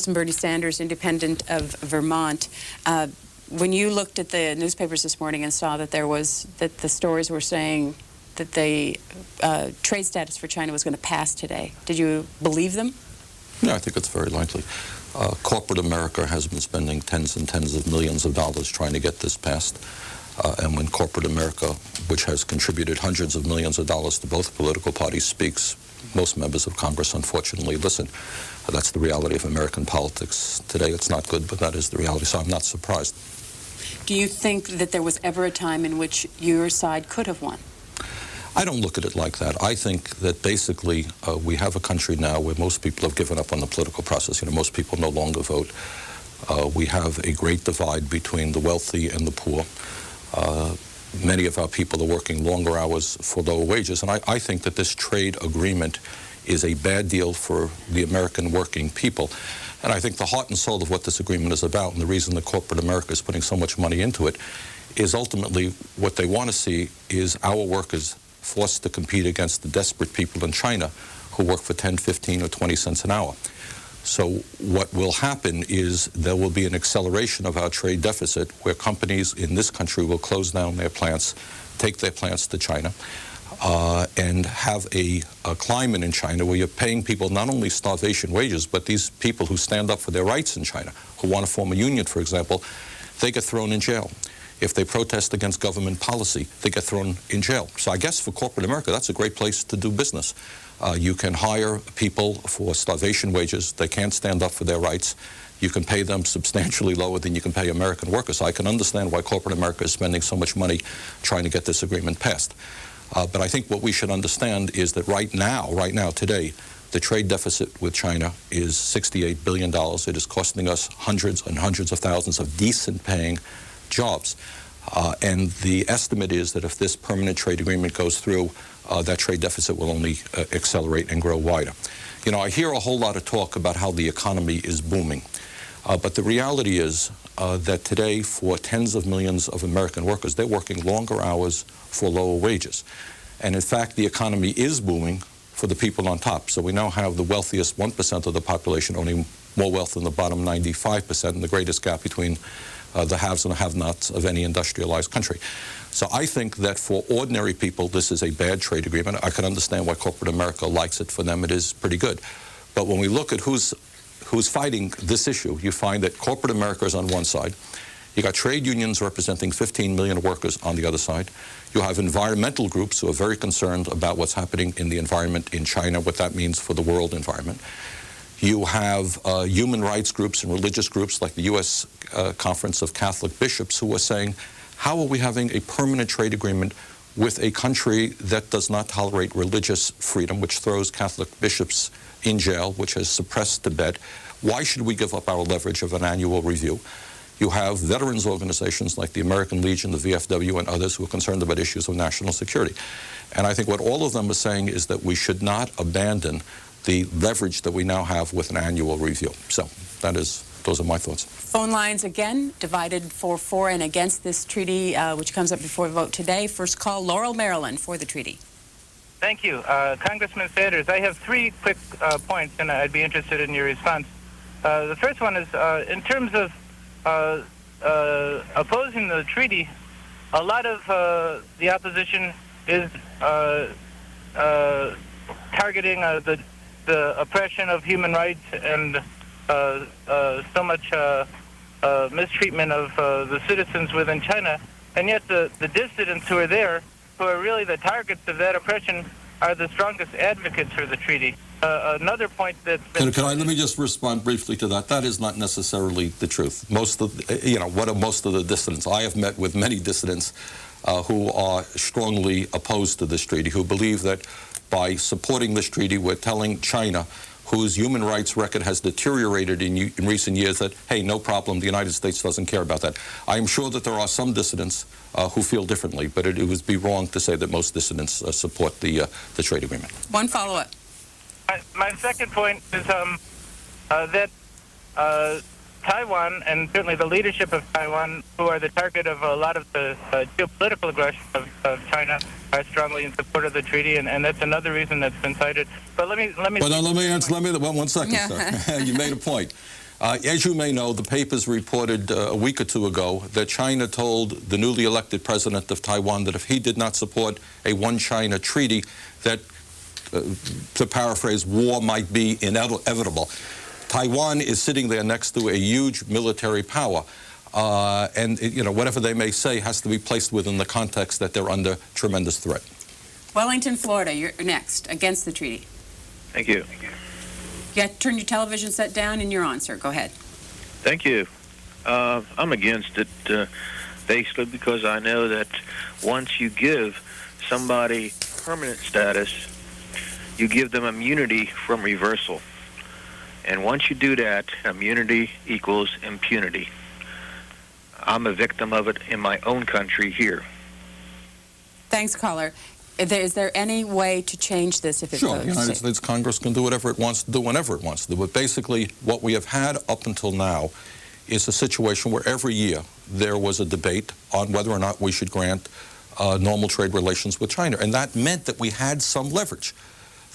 Congressman Bernie Sanders, independent of Vermont. When you looked at the newspapers this morning and saw that the stories were saying that the trade status for China was going to pass today, did you believe them? Yeah, I think it's very likely. Corporate America has been spending tens and tens of millions of dollars trying to get this passed. And when corporate America, which has contributed hundreds of millions of dollars to both political parties, speaks, most members of Congress, unfortunately, listen. That's the reality of American politics today. It's not good, but that is the reality, so I'm not surprised. Do you think that there was ever a time in which your side could have won? I don't look at it like that. I think that basically we have a country now where most people have given up on the political process. You know, most people no longer vote. We have a great divide between the wealthy and the poor. Many of our people are working longer hours for lower wages, and I think that this trade agreement is a bad deal for the American working people. And I think the heart and soul of what this agreement is about, and the reason that corporate America is putting so much money into it, is ultimately what they want to see is our workers forced to compete against the desperate people in China who work for 10, 15, or 20 cents an hour. So what will happen is there will be an acceleration of our trade deficit where companies in this country will close down their plants, take their plants to China, and have a climate in China where you're paying people not only starvation wages, but these people who stand up for their rights in China, who want to form a union, for example, they get thrown in jail. If they protest against government policy, they get thrown in jail. So I guess for corporate America, that's a great place to do business. You can hire people for starvation wages. They can't stand up for their rights. You can pay them substantially lower than you can pay American workers. So I can understand why corporate America is spending so much money trying to get this agreement passed. But I think what we should understand is that right now, today, the trade deficit with China is $68 billion. It is costing us hundreds and hundreds of thousands of decent-paying jobs. And the estimate is that if this permanent trade agreement goes through, that trade deficit will only accelerate and grow wider. You know, I hear a whole lot of talk about how the economy is booming. But the reality is that today, for tens of millions of American workers, they're working longer hours for lower wages. And in fact, the economy is booming for the people on top. So we now have the wealthiest 1% of the population owning more wealth than the bottom 95%, and the greatest gap between the haves and the have-nots of any industrialized country. So I think that for ordinary people, this is a bad trade agreement. I can understand why corporate America likes it. For them, it is pretty good. But when we look at who's fighting this issue, you find that corporate America is on one side. You got trade unions representing 15 million workers on the other side. You have environmental groups who are very concerned about what's happening in the environment in China, what that means for the world environment. You have human rights groups and religious groups like the U.S. Conference of Catholic Bishops who are saying, how are we having a permanent trade agreement with a country that does not tolerate religious freedom, which throws Catholic bishops in jail, which has suppressed Tibet? Why should we give up our leverage of an annual review? You have veterans organizations like the American Legion, the VFW, and others who are concerned about issues of national security. And I think what all of them are saying is that we should not abandon the leverage that we now have with an annual review. So those are my thoughts. Phone lines again divided for and against this treaty, which comes up before the vote today. First call, Laurel, Maryland, for the treaty. Thank you. Congressman Sanders, I have three quick points, and I'd be interested in your response. The first one is, in terms of opposing the treaty, a lot of the opposition is targeting the oppression of human rights and so much mistreatment of the citizens within China, and yet the dissidents who are there, who are really the targets of that oppression, are the strongest advocates for the treaty. Another point that... Let me just respond briefly to that. That is not necessarily the truth. Most of, what are most of the dissidents? I have met with many dissidents who are strongly opposed to this treaty, who believe that by supporting this treaty, we're telling China, whose human rights record has deteriorated in recent years, that, hey, no problem, the United States doesn't care about that. I am sure that there are some dissidents who feel differently, but it would be wrong to say that most dissidents support the trade agreement. One follow-up. My second point is that Taiwan, and certainly the leadership of Taiwan, who are the target of a lot of the geopolitical aggression of China, are strongly in support of the treaty, and that's another reason that's been cited. But let me answer. One second, sir. You made a point. As you may know, the papers reported a week or two ago that China told the newly elected president of Taiwan that if he did not support a one-China treaty, that, to paraphrase, war might be inevitable. Taiwan is sitting there next to a huge military power. And, you know, whatever they may say has to be placed within the context that they're under tremendous threat. Wellington, Florida, you're next, against the treaty. Thank you. You have to turn your television set down and you're on, sir. Go ahead. Thank you. I'm against it basically because I know that once you give somebody permanent status, you give them immunity from reversal. And once you do that, immunity equals impunity. I'm a victim of it in my own country here. Thanks, caller. Is there any way to change this if it Sure, goes? the United States Congress can do whatever it wants to do whenever it wants to do. But basically, what we have had up until now is a situation where every year there was a debate on whether or not we should grant normal trade relations with China. And that meant that we had some leverage.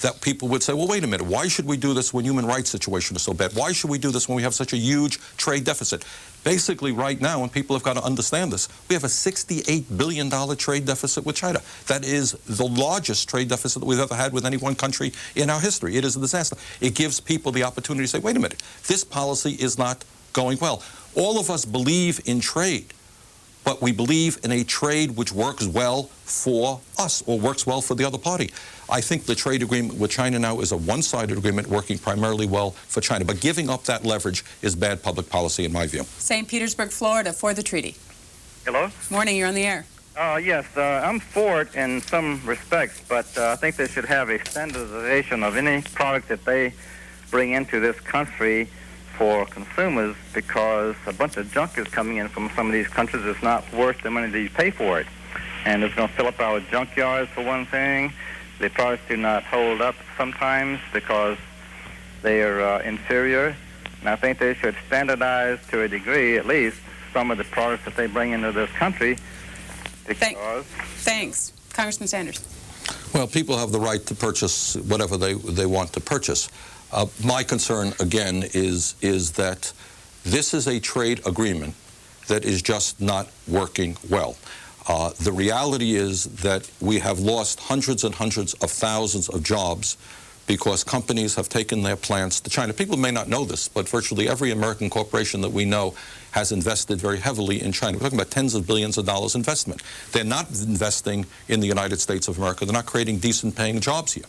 That people would say, well, wait a minute, why should we do this when human rights situation is so bad? Why should we do this when we have such a huge trade deficit? Basically, right now, and people have got to understand this, we have a $68 billion trade deficit with China. That is the largest trade deficit that we've ever had with any one country in our history. It is a disaster. It gives people the opportunity to say, wait a minute, this policy is not going well. All of us believe in trade, but we believe in a trade which works well for us or works well for the other party. I think the trade agreement with China now is a one-sided agreement working primarily well for China. But giving up that leverage is bad public policy in my view. St. Petersburg, Florida, for the treaty. Hello? Morning, you're on the air. Yes, I'm for it in some respects, but I think they should have a standardization of any product that they bring into this country for consumers, because a bunch of junk is coming in from some of these countries that's not worth the money that you pay for it. And it's going to fill up our junkyards, for one thing. The products do not hold up sometimes because they are inferior. And I think they should standardize to a degree, at least, some of the products that they bring into this country. Because Thanks. Congressman Sanders. Well, people have the right to purchase whatever they want to purchase. My concern, again, is that this is a trade agreement that is just not working well. The reality is that we have lost hundreds and hundreds of thousands of jobs because companies have taken their plants to China. People may not know this, but virtually every American corporation that we know has invested very heavily in China. We're talking about tens of billions of dollars investment. They're not investing in the United States of America. They're not creating decent paying jobs here.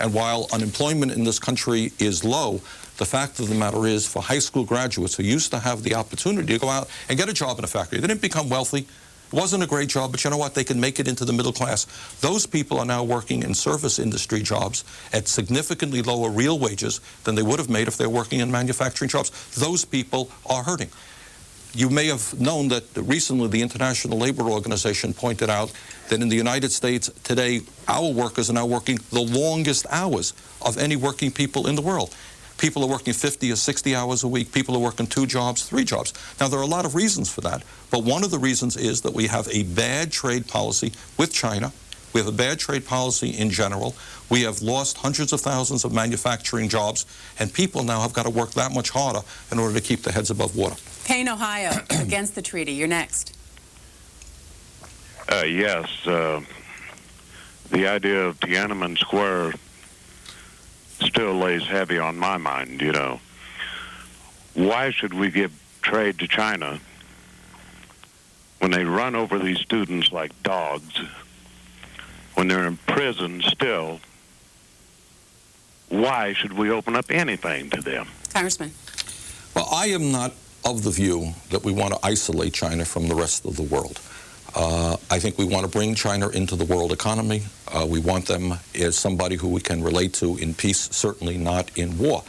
And while unemployment in this country is low, the fact of the matter is, for high school graduates who used to have the opportunity to go out and get a job in a factory, they didn't become wealthy. It wasn't a great job, but you know what? They can make it into the middle class. Those people are now working in service industry jobs at significantly lower real wages than they would have made if they were working in manufacturing jobs. Those people are hurting. You may have known that recently the International Labor Organization pointed out that in the United States today, our workers are now working the longest hours of any working people in the world. People are working 50 or 60 hours a week. People are working 2 jobs, 3 jobs. Now, there are a lot of reasons for that, but one of the reasons is that we have a bad trade policy with China. We have a bad trade policy in general. We have lost hundreds of thousands of manufacturing jobs, and people now have got to work that much harder in order to keep their heads above water. Payne, Ohio, against the treaty. You're next. Yes. The idea of Tiananmen Square still lays heavy on my mind, you know. Why should we give trade to China when they run over these students like dogs, when they're in prison still? Why should we open up anything to them? Congressman. Well, I am not of the view that we want to isolate China from the rest of the world. I think we want to bring China into the world economy. We want them as somebody who we can relate to in peace, certainly not in war.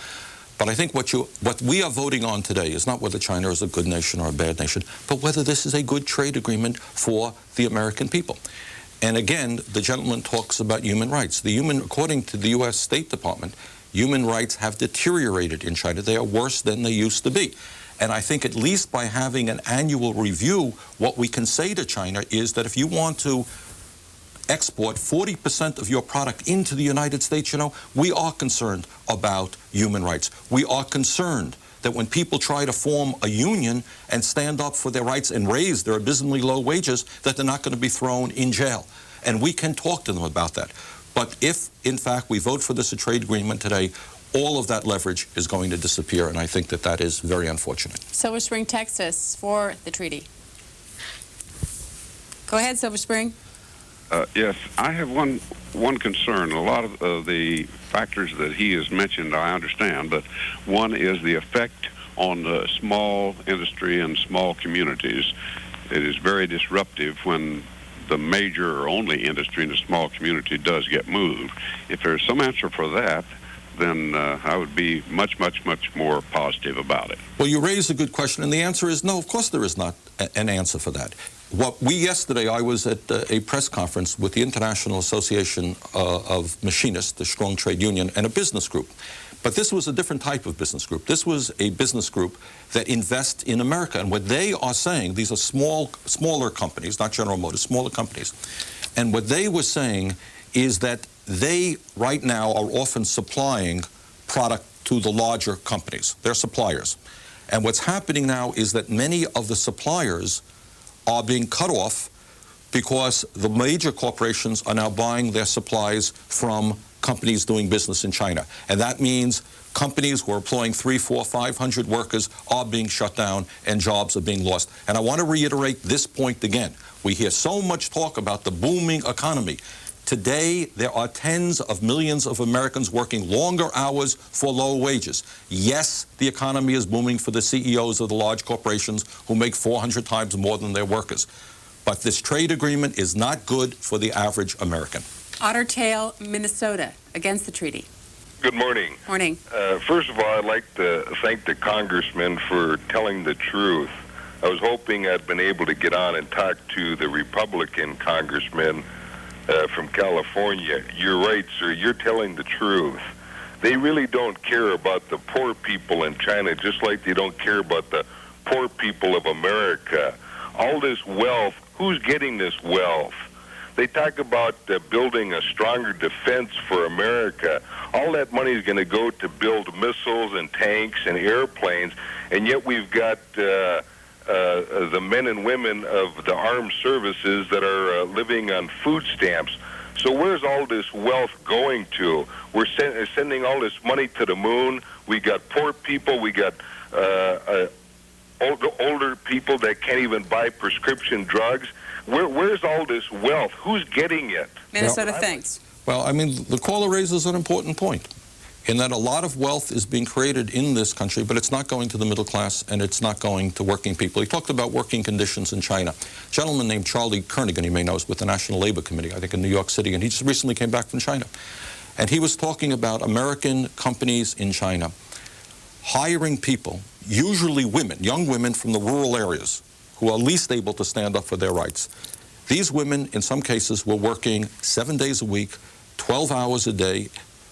But I think what we are voting on today is not whether China is a good nation or a bad nation, but whether this is a good trade agreement for the American people. And again, the gentleman talks about human rights. According to the U.S. State Department, human rights have deteriorated in China. They are worse than they used to be. And I think at least by having an annual review, what we can say to China is that if you want to export 40% of your product into the United States, you know, we are concerned about human rights. We are concerned that when people try to form a union and stand up for their rights and raise their abysmally low wages, that they're not going to be thrown in jail. And we can talk to them about that. But if, in fact, we vote for this trade agreement today, all of that leverage is going to disappear, and I think that that is very unfortunate. Silver Spring, Texas, for the treaty. Go ahead, Silver Spring. Yes, I have one concern. A lot of the factors that he has mentioned, I understand, but one is the effect on the small industry and small communities. It is very disruptive when the major or only industry in a small community does get moved. If there's some answer for that, then I would be much, much, much more positive about it. Well, you raise a good question, and the answer is no, of course there is not an answer for that. Yesterday, I was at a press conference with the International Association of Machinists, the Strong Trade Union, and a business group. But this was a different type of business group. This was a business group that invests in America. And what they are saying, these are smaller companies, not General Motors, smaller companies. And what they were saying is that they, right now, are often supplying product to the larger companies. They're suppliers. And what's happening now is that many of the suppliers are being cut off because the major corporations are now buying their supplies from companies doing business in China. And that means companies who are employing 300, 400, 500 workers are being shut down and jobs are being lost. And I want to reiterate this point again. We hear so much talk about the booming economy. Today, there are tens of millions of Americans working longer hours for low wages. Yes, the economy is booming for the CEOs of the large corporations who make 400 times more than their workers. But this trade agreement is not good for the average American. Otter Tail, Minnesota, against the treaty. Good morning. Morning. First of all, I'd like to thank the congressman for telling the truth. I was hoping I'd been able to get on and talk to the Republican congressman from California. You're right, sir. You're telling the truth. They really don't care about the poor people in China, just like they don't care about the poor people of America. All this wealth, who's getting this wealth? They talk about building a stronger defense for America. All that money is going to go to build missiles and tanks and airplanes, and yet we've got the men and women of the armed services that are living on food stamps. So where's all this wealth going to? We're sending all this money to the moon. We got poor people. We got older people that can't even buy prescription drugs. Where's all this wealth? Who's getting it? Minnesota, thanks. Well, I mean, the caller raises an important point, in that a lot of wealth is being created in this country, but it's not going to the middle class and it's not going to working people. He talked about working conditions in China. A gentleman named Charlie Kernigan, you may know, is with the National Labor Committee, I think in New York City, and he just recently came back from China. And he was talking about American companies in China hiring people, usually women, young women from the rural areas, who are least able to stand up for their rights. These women, in some cases, were working 7 days a week, 12 hours a day,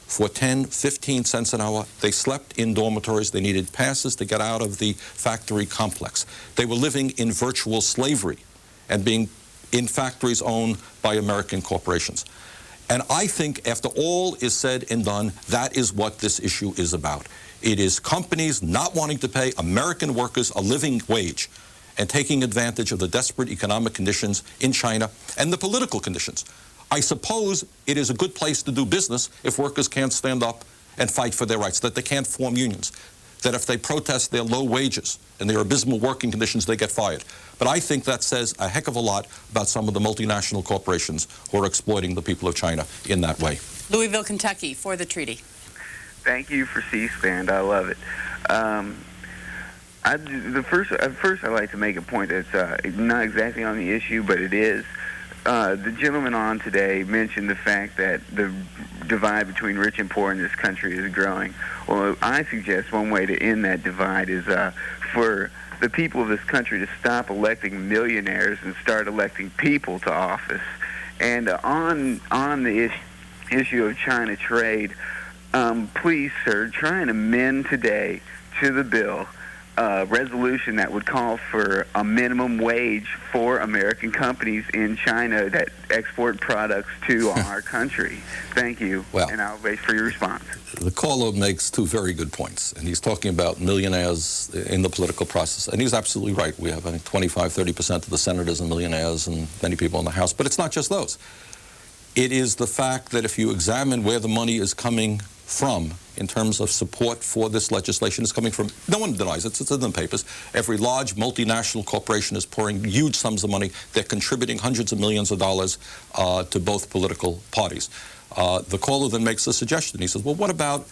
for 10, 15 cents an hour. They slept in dormitories. They needed passes to get out of the factory complex. They were living in virtual slavery and being in factories owned by American corporations. And I think after all is said and done, that is what this issue is about. It is companies not wanting to pay American workers a living wage and taking advantage of the desperate economic conditions in China and the political conditions. I suppose it is a good place to do business if workers can't stand up and fight for their rights, that they can't form unions, that if they protest their low wages and their abysmal working conditions, they get fired. But I think that says a heck of a lot about some of the multinational corporations who are exploiting the people of China in that way. Louisville, Kentucky, for the treaty. Thank you for C-SPAN. I love it. First, I'd like to make a point that's not exactly on the issue, but it is. The gentleman on today mentioned the fact that the divide between rich and poor in this country is growing. Well, I suggest one way to end that divide is for the people of this country to stop electing millionaires and start electing people to office. And on the issue of China trade, please, sir, try and amend today to the bill resolution that would call for a minimum wage for American companies in China that export products to our country. Thank you, Well, and I'll wait for your response. The caller makes two very good points, and he's talking about millionaires in the political process, and he's absolutely right. We have, I think, 25-30% of the senators are millionaires and many people in the House, but it's not just those. It is the fact that if you examine where the money is coming from in terms of support for this legislation, is coming from, no one denies it, it's in the papers. Every large multinational corporation is pouring huge sums of money. They're contributing hundreds of millions of dollars to both political parties. The caller then makes a suggestion. He says, well, what about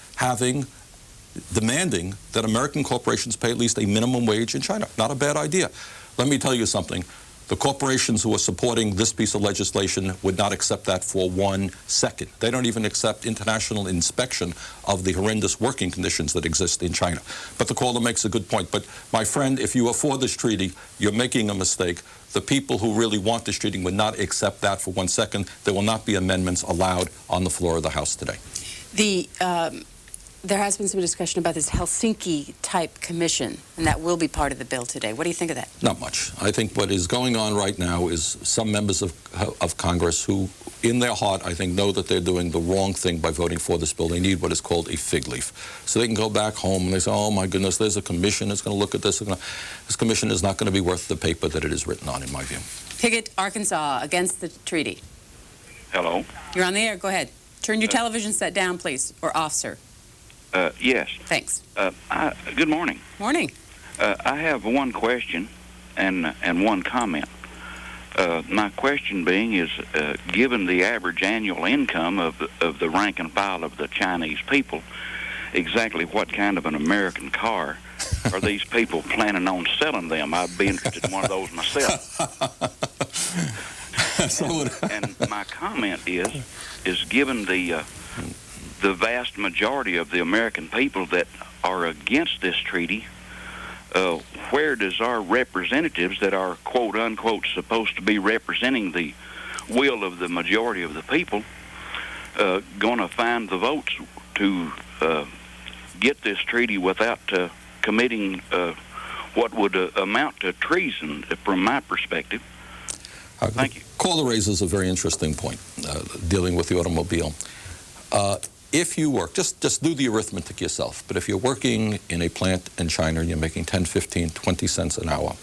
demanding that American corporations pay at least a minimum wage in China? Not a bad idea. Let me tell you something. The corporations who are supporting this piece of legislation would not accept that for 1 second. They don't even accept international inspection of the horrendous working conditions that exist in China. But the caller makes a good point. But my friend, if you are for this treaty, you're making a mistake. The people who really want this treaty would not accept that for 1 second. There will not be amendments allowed on the floor of the House today. There has been some discussion about this Helsinki-type commission, and that will be part of the bill today. What do you think of that? Not much. I think what is going on right now is some members of Congress who, in their heart, I think, know that they're doing the wrong thing by voting for this bill. They need what is called a fig leaf. So they can go back home and they say, oh, my goodness, there's a commission that's going to look at this. This commission is not going to be worth the paper that it is written on, in my view. Piggott, Arkansas, against the treaty. Hello. You're on the air. Go ahead. Turn your television set down, please, or off, sir. Yes. Thanks. Good morning. Morning. I have one question and one comment. My question being is, given the average annual income of the rank and file of the Chinese people, exactly what kind of an American car are these people planning on selling them? I'd be interested in one of those myself. And my comment is given the vast majority of the American people that are against this treaty, where does our representatives that are quote-unquote supposed to be representing the will of the majority of the people going to find the votes to get this treaty without committing what would amount to treason from my perspective? Thank you. Caller raises a very interesting point dealing with the automobile. If you work, just do the arithmetic yourself, but if you're working in a plant in China and you're making 10, 15, 20 cents an hour,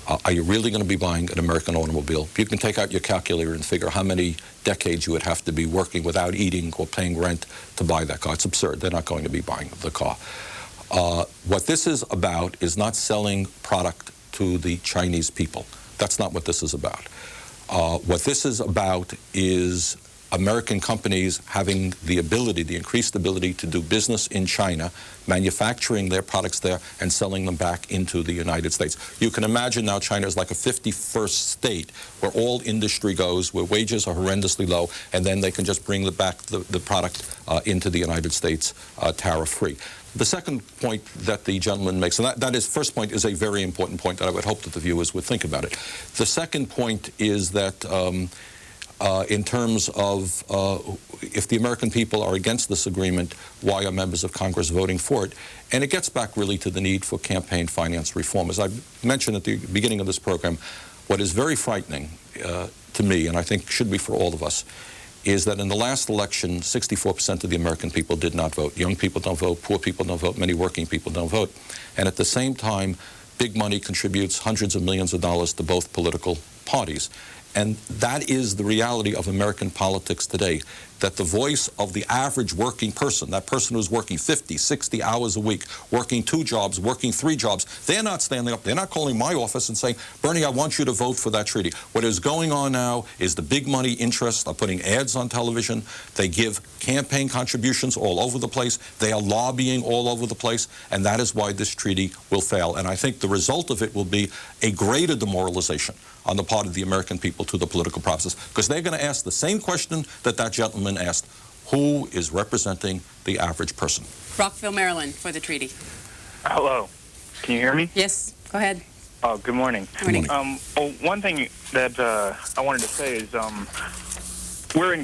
are you really going to be buying an American automobile? You can take out your calculator and figure how many decades you would have to be working without eating or paying rent to buy that car. It's absurd. They're not going to be buying the car. What this is about is not selling product to the Chinese people. That's not what this is about. What this is about is American companies having the ability, the increased ability to do business in China, manufacturing their products there and selling them back into the United States. You can imagine now China is like a 51st state where all industry goes, where wages are horrendously low, and then they can just bring back the product into the United States tariff-free. The second point that the gentleman makes, and that is, first point is a very important point that I would hope that the viewers would think about it. The second point is that in terms of if the American people are against this agreement, why are members of Congress voting for it? And it gets back really to the need for campaign finance reform. As I mentioned at the beginning of this program, what is very frightening to me, and I think should be for all of us, is that in the last election, 64% of the American people did not vote. Young people don't vote, poor people don't vote, many working people don't vote. And at the same time, big money contributes hundreds of millions of dollars to both political parties. And that is the reality of American politics today, that the voice of the average working person, that person who's working 50, 60 hours a week, working 2 jobs, working 3 jobs, they're not standing up. They're not calling my office and saying, Bernie, I want you to vote for that treaty. What is going on now is the big money interests are putting ads on television. They give campaign contributions all over the place. They are lobbying all over the place. And that is why this treaty will fail. And I think the result of it will be a greater demoralization on the part of the American people to the political process, because they're going to ask the same question that that gentleman asked: who is representing the average person? Rockville, Maryland, for the treaty. Hello. Can you hear me? Yes, go ahead. Oh, good morning. Morning. One thing that I wanted to say is we're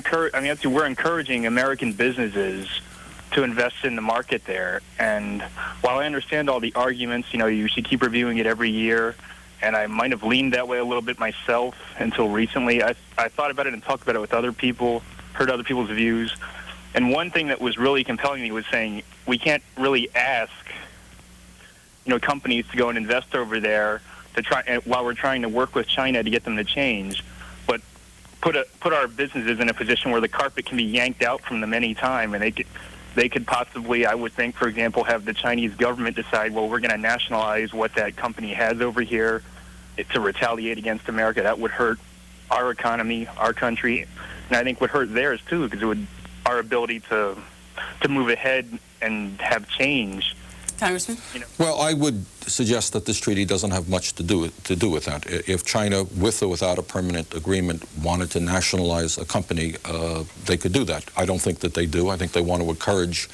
encouraging American businesses to invest in the market there. And while I understand all the arguments, you should keep reviewing it every year, and I might have leaned that way a little bit myself until recently. I thought about it and talked about it with other people, heard other people's views. And one thing that was really compelling me was saying we can't really ask, companies to go and invest over there to try while we're trying to work with China to get them to change, but put our businesses in a position where the carpet can be yanked out from them any time, and they could possibly, I would think, for example, have the Chinese government decide, well, we're going to nationalize what that company has over here to retaliate against America. That would hurt our economy, our country, and I think would hurt theirs too, because it would our ability to move ahead and have change. Congressman? Well, I would suggest that this treaty doesn't have much to do with that. If China, with or without a permanent agreement, wanted to nationalize a company, they could do that. I don't think that they do. I think they want to encourage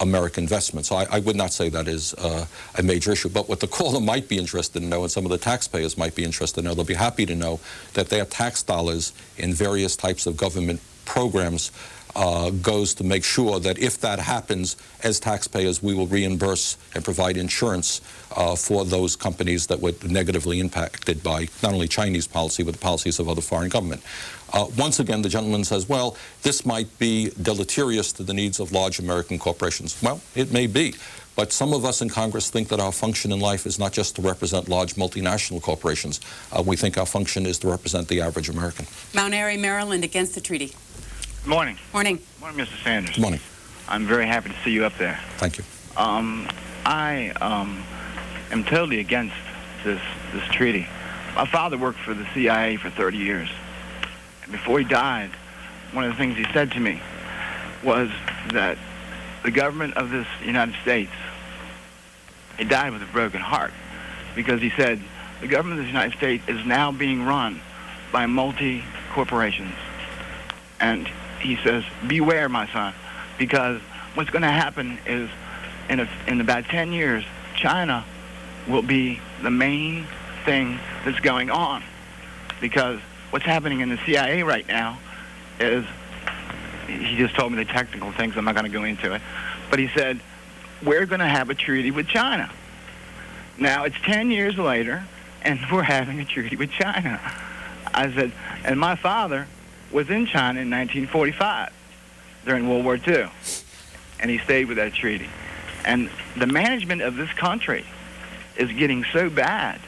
American investments. So I would not say that is a major issue. But what the caller might be interested to know, and some of the taxpayers might be interested to know, they'll be happy to know that their tax dollars in various types of government programs goes to make sure that if that happens, as taxpayers, we will reimburse and provide insurance for those companies that were negatively impacted by not only Chinese policy, but the policies of other foreign government. Once again, the gentleman says, well, this might be deleterious to the needs of large American corporations. Well, it may be. But some of us in Congress think that our function in life is not just to represent large multinational corporations. We think our function is to represent the average American. Mount Airy, Maryland, against the treaty. Good morning. Morning. Morning, Mr. Sanders. Good morning. I'm very happy to see you up there. Thank you. I am totally against this treaty. My father worked for the CIA for 30 years. And before he died, one of the things he said to me was that the government of this United States, he died with a broken heart, because he said the government of the United States is now being run by multi-corporations. And he says, beware, my son, because what's going to happen is in about 10 years, China will be the main thing that's going on. Because what's happening in the CIA right now is, he just told me the technical things, I'm not going to go into it, but he said, we're going to have a treaty with China. Now, it's 10 years later, and we're having a treaty with China. I said, and my father was in China in 1945 during World War II, and he stayed with that treaty. And the management of this country is getting so bad,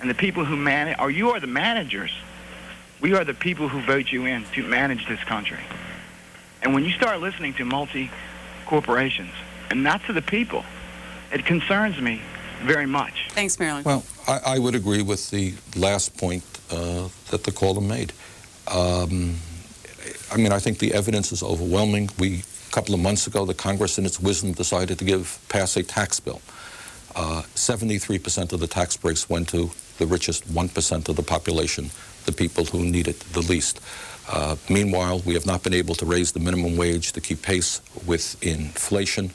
and the people who manage, or you are the managers, we are the people who vote you in to manage this country. And when you start listening to multi-corporations and not to the people, it concerns me very much. Thanks, Marilyn. Well, I would agree with the last point that the caller made. I mean, I think the evidence is overwhelming. A couple of months ago, the Congress, in its wisdom, decided to pass a tax bill. 73% of the tax breaks went to the richest 1% of the population, the people who need it the least. Meanwhile, we have not been able to raise the minimum wage to keep pace with inflation.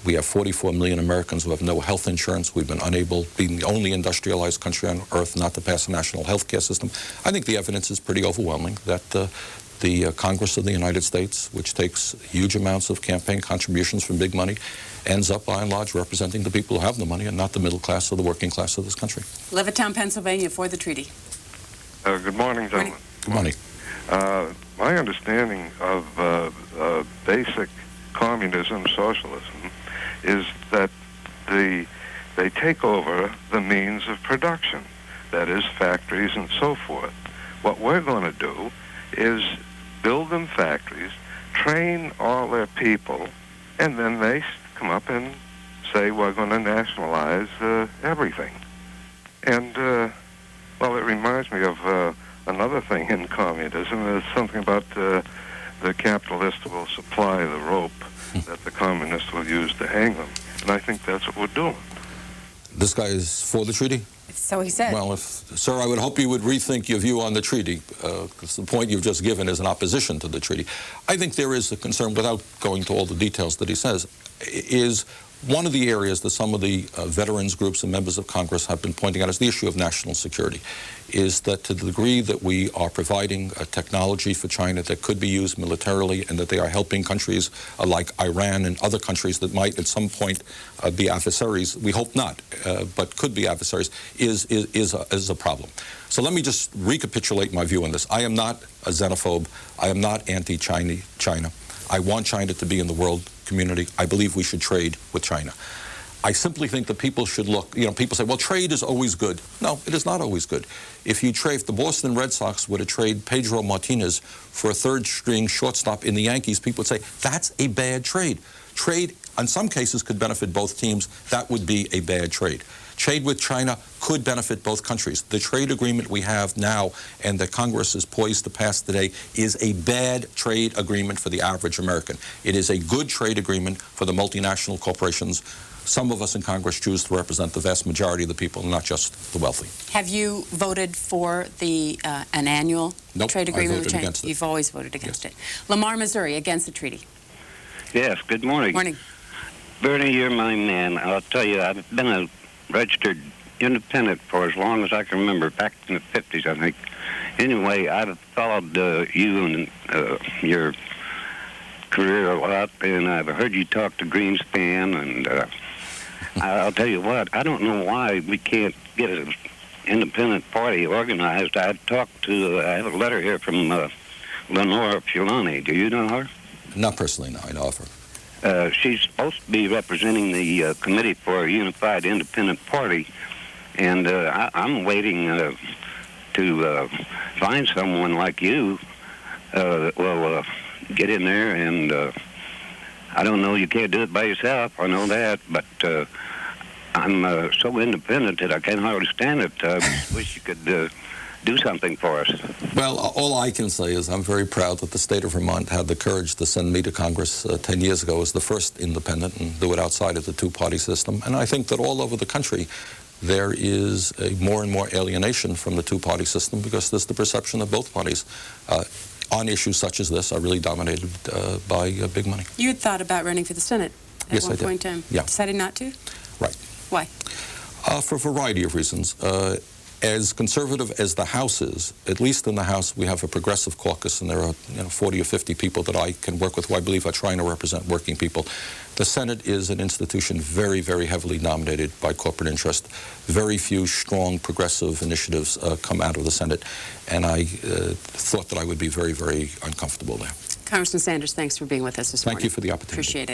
We have 44 million Americans who have no health insurance. We've been unable, being the only industrialized country on earth, not to pass a national health care system. I think the evidence is pretty overwhelming that the Congress of the United States, which takes huge amounts of campaign contributions from big money, ends up, by and large, representing the people who have the money and not the middle class or the working class of this country. Levittown, Pennsylvania, for the treaty. Good morning, gentlemen. Good morning. My understanding of basic communism, socialism, is that they take over the means of production, that is, factories and so forth. What we're going to do is build them factories, train all their people, and then they come up and say, we're going to nationalize everything. And, well, it reminds me of another thing in communism. There's something about the capitalist will supply the rope that the communists will use to hang them. And I think that's what we're doing. This guy is for the treaty? So he said. Well, sir, I would hope you would rethink your view on the treaty, because the point you've just given is an opposition to the treaty. I think there is a concern, without going to all the details that he says, is One of the areas that some of the veterans groups and members of Congress have been pointing out is the issue of national security, is that to the degree that we are providing technology for China that could be used militarily and that they are helping countries like Iran and other countries that might at some point be adversaries, we hope not, but could be adversaries, is a problem. So let me just recapitulate my view on this. I am not a xenophobe. I am not anti-China. I want China to be in the world community. I believe we should trade with China. I simply think that people should look, people say, well, trade is always good. No, it is not always good. If the Boston Red Sox were to trade Pedro Martinez for a third-string shortstop in the Yankees, people would say, that's a bad trade. Trade, in some cases, could benefit both teams. That would be a bad trade. Trade with China could benefit both countries. The trade agreement we have now and that Congress is poised to pass today is a bad trade agreement for the average American. It is a good trade agreement for the multinational corporations. Some of us in Congress choose to represent the vast majority of the people, not just the wealthy. Have you voted for an annual trade agreement with China? Against it. You've always voted against it. Lamar, Missouri, against the treaty. Yes, good morning. Morning. Bernie, you're my man. I'll tell you, I've been a registered independent for as long as I can remember, back in the 50s, I think. Anyway, I've followed you and your career a lot, and I've heard you talk to Greenspan, and I'll tell you what, I don't know why we can't get an independent party organized. I have a letter here from Lenore Fulani. Do you know her? Not personally, no. I know of her. She's supposed to be representing the Committee for a Unified Independent Party, and I'm waiting to find someone like you that will get in there, and I don't know, you can't do it by yourself, I know that, but I'm so independent that I can't hardly stand it. I wish you could do something for us. Well, all I can say is I'm very proud that the state of Vermont had the courage to send me to Congress 10 years ago as the first independent and do it outside of the two-party system. And I think that all over the country there is a more and more alienation from the two-party system because there's the perception that both parties on issues such as this are really dominated by big money. You had thought about running for the Senate at one point in time. Yeah. Decided not to? Right. Why? For a variety of reasons. As conservative as the House is, at least in the House we have a progressive caucus, and there are 40 or 50 people that I can work with who I believe are trying to represent working people. The Senate is an institution very, very heavily dominated by corporate interest. Very few strong progressive initiatives come out of the Senate, and I thought that I would be very, very uncomfortable there. Congressman Sanders, thanks for being with us this morning. Thank you for the opportunity. Appreciate it.